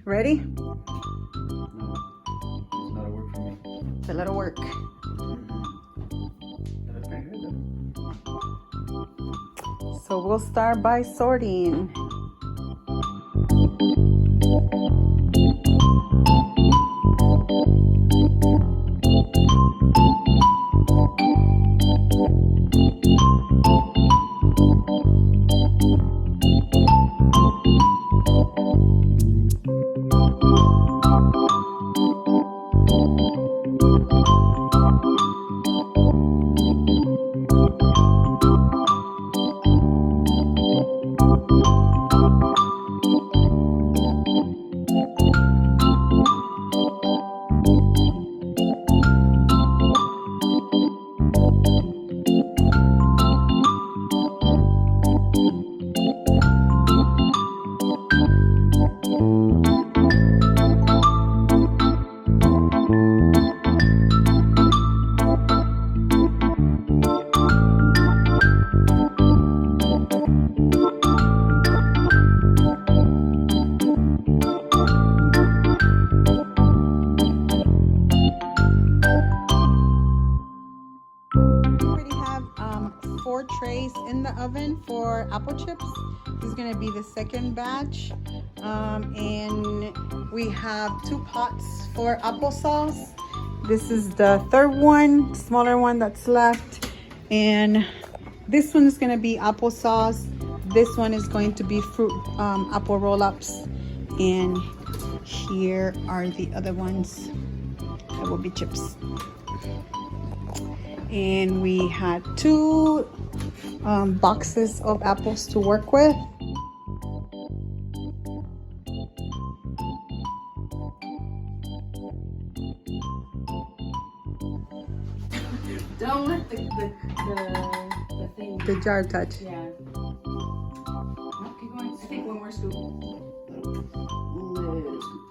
Ready? No, it's not a work for me. It's a lot of work. So we'll start by sorting. Trays in the oven for apple chips. This is going to be the second batch, and we have 2 pots for applesauce. This is the third one, smaller one that's left, and this one is going to be applesauce. This one is going to be fruit apple roll-ups, and here are the other ones that will be chips. And we had 2 boxes of apples to work with. Don't let the thing. The jar touch. Yeah. No, keep going. I think one more scoop. Little scoop.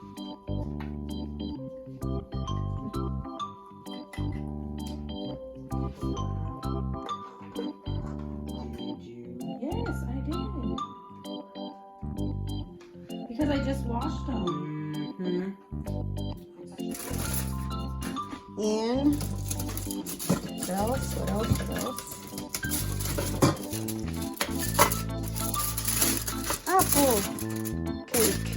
Yes, I did. Because I just washed them. And what else? Apple cake,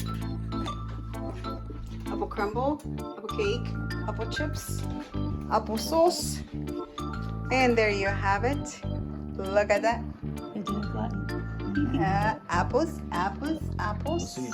apple crumble, apple cake, apple chips, apple sauce, and there you have it. Look at that. It didn't flatten. Apples. See.